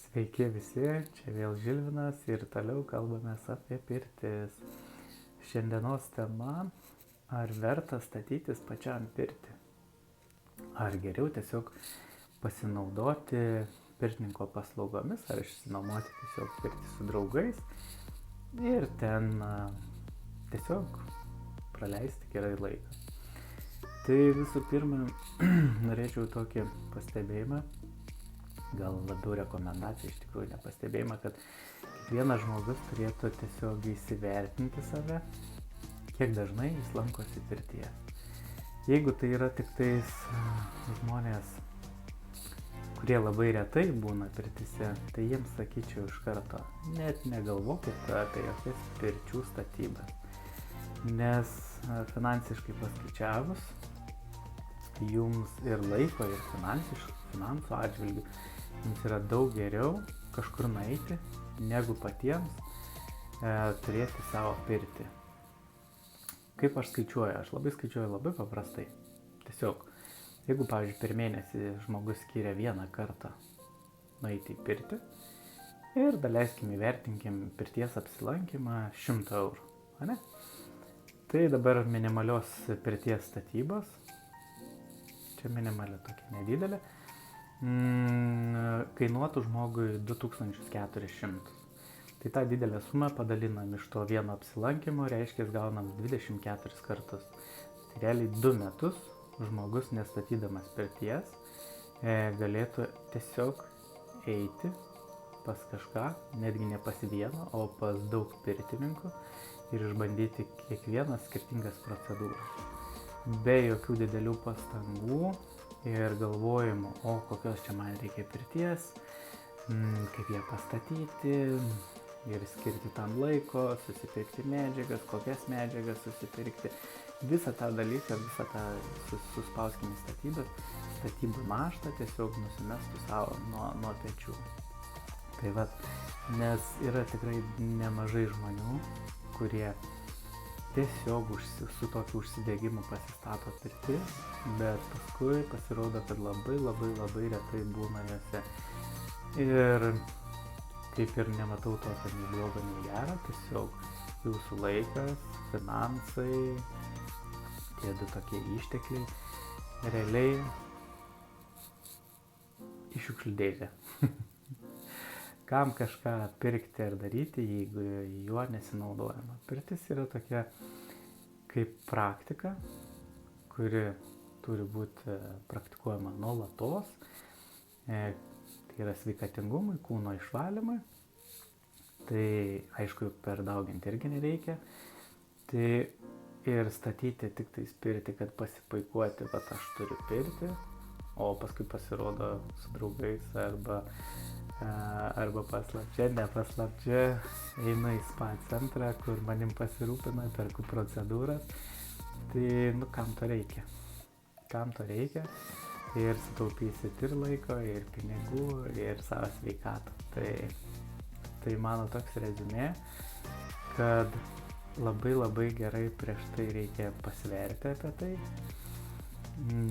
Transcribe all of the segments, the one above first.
Sveiki visi, čia vėl Žilvinas ir toliau kalbamės apie pirtis. Šiandienos tema – ar verta statytis pačiam pirtį? Ar geriau tiesiog pasinaudoti pirtininko paslaugomis, ar išsinuomoti tiesiog pirtį su draugais ir ten tiesiog praleisti gerai laiką. Tai visų pirma, norėčiau tokį pastebėjimą, gal labiau rekomendacija, iš tikrųjų nepastebėjimą, kad kiekvienas žmogus turėtų tiesiog įsivertinti save, kiek dažnai jis lankosi pirtyje. Jeigu tai yra tik tais žmonės, kurie labai retai būna pirtyse, tai jiems sakyčiau iš karto, net negalvokit apie jokias pirčių statybas, nes finansiškai paskaičiavus, jums ir laiko, ir finansų atžvilgių, jums yra daug geriau kažkur nueiti, negu patiems turėti savo pirtį. Kaip aš skaičiuoju? Aš skaičiuoju labai paprastai. Tiesiog, jeigu, pavyzdžiui, per mėnesį žmogus skiria vieną kartą nueiti į pirtį ir daleiskim įvertinkim pirties apsilankymą 100 eurų, ane? Tai dabar minimalios pirties statybos, čia minimali tokia nedidelė, kainuotų žmogui 2400. Tai tą didelę sumą padalinam iš to vieno apsilankymo, reiškia, gaunam 24 kartus. Tai realiai 2 metus žmogus nestatydamas pirties galėtų tiesiog eiti pas kažką, netgi ne pas vieną, o pas daug pirtininkų ir išbandyti kiekvieną skirtingas procedūras. Be jokių didelių pastangų ir galvojimo, kokios čia man reikia pirties, kaip ją pastatyti ir skirti tam laiko, susipirkti medžiagas, kokias medžiagas susipirkti. Visą tą dalyką, visą tą suspauskime statybų naštą tiesiog nusimestų savo nuo pečių. Tai va, nes yra tikrai nemažai žmonių, kurie tiesiog su tokiu užsidegimu pasistato pirtis, bet paskui pasirodo, kad labai retai būna jose. Ir kaip ir nematau tokio nei blogo, nei gero, tiesiog jūsų laikas, finansai, tie du tokie ištekliai realiai iššiukšlė. Kam kažką pirkti ar daryti, jeigu juo nesinaudojama. Pirtis yra tokia kaip praktika, kuri turi būti praktikuojama nuolatos. Tai yra sveikatingumui, kūno išvalymui. Tai aišku, per dauginti irgi nereikia. Tai ir statyti tik tais pirtį, kad pasipuikuoti, kad aš turiu pirtį, o paskui pasirodo su draugais arba paslapčia, ne paslapčia, einu į spa centrą, kur manim pasirūpina, perku procedūras. Tai, kam to reikia? Kam to reikia? Ir sutaupysit ir laiko, ir pinigų, ir savo sveikatą. Tai mano toks rezumė, kad labai gerai prieš tai reikia pasverti apie tai,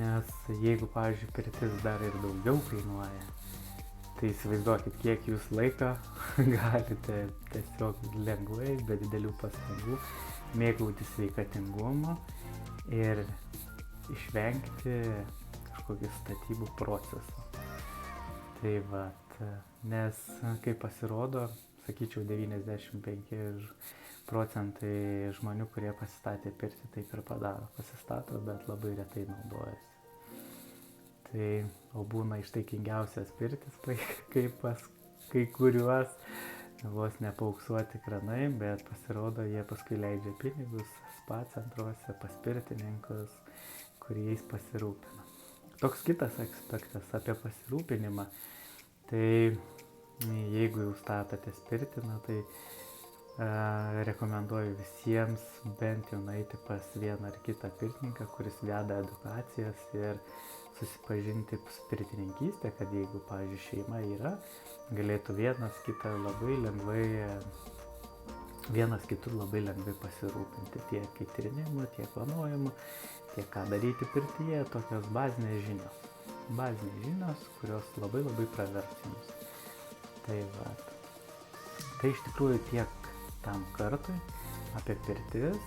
nes jeigu, pavyzdžiui, pirtis dar ir daugiau kainuoja, tai įsivaizduokit, kiek jūs laiko galite tiesiog lengvai, be didelių pastangų, mėgauti sveikatingumu ir išvengti kažkokį statybų procesą. Tai vat, nes kaip pasirodo, sakyčiau, 95% žmonių, kurie pasistatė pirtį, taip ir padaro. Pasistato, bet labai retai naudojasi. Tai, o būna ištaikingiausias pirtis, kaip pas kai kuriuos vos nepauksuoti kranai, bet pasirodo, jie paskui leidžia pinigus spa centruose pas pirtininkus, kuriais pasirūpina. Toks kitas aspektas apie pasirūpinimą, tai jeigu jau statotės pirtį, tai rekomenduoju visiems bent jau nueiti pas vieną ar kitą pirtininką, kuris veda edukacijas ir susipažinti su pirtininkystė, kad jeigu, pavyzdžiui, šeima yra, galėtų vienas kitur labai lengvai pasirūpinti tiek įtrinimu, tiek planuojimu, tiek ką daryti pirtyje, tokios bazinės žinios, kurios labai pravers jums. Tai va. Tai iš tikrųjų tiek tam kartui apie pirtis.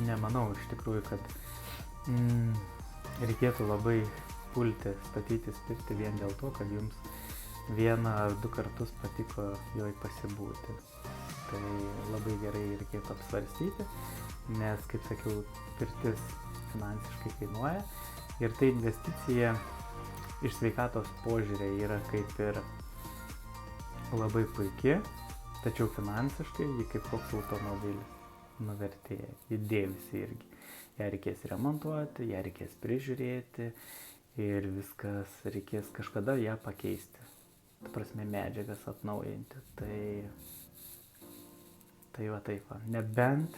Nemanau iš tikrųjų, kad reikėtų labai pulti statytis pirtį vien dėl to, kad jums 1 ar 2 kartus patiko joj pasibūti. Tai labai gerai reikėtų apsvarstyti, nes, kaip sakiau, pirtis finansiškai kainuoja ir tai investicija iš sveikatos požiūrė yra kaip ir labai puiki, tačiau finansiškai ji kaip koks automobilis nuvertėja, įdėjusi irgi. Ją reikės remontuoti, ją reikės prižiūrėti ir viskas reikės kažkada ją pakeisti. Ta prasme, medžiagas atnaujinti. Tai va taip va. Nebent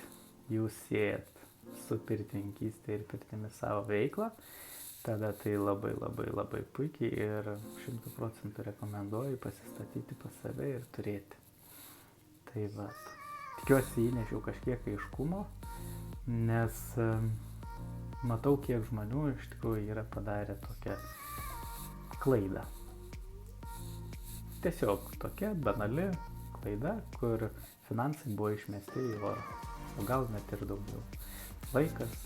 jūs siejat su pirtininkystė ir pirtimis savo veiklą, tada tai labai labai labai puikiai ir 100% rekomenduoju pasistatyti pas save ir turėti. Tai va. Tikiuosi įnešiau kažkiek aiškumo, nes matau, kiek žmonių iš tikrųjų yra padarę tokią klaidą. Tiesiog tokia banali klaida, kur finansai buvo išmesti į orą, o gal net ir daugiau. Laikas,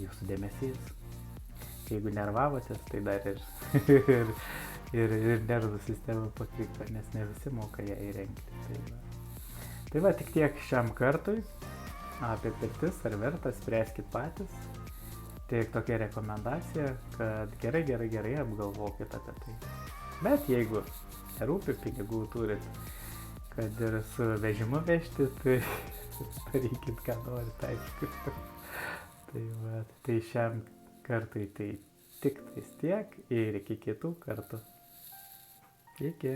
jūsų dėmesys. Jeigu nervavotės, tai dar ir nervų sistema pakrypta, nes ne visi moka ją įrengti. Tai va, tik tiek šiam kartui. Apie pirtis, ar verta, spręskit patys. Tik tokia rekomendacija, kad gerai apgalvokit apie tai. Bet jeigu nerūpi, pinigų turit, kad ir su vežimu vežti, tai darykit, ką norit, aišku. Tai va, tai šiam kartui tai tik tiek ir iki kitų kartų. Iki.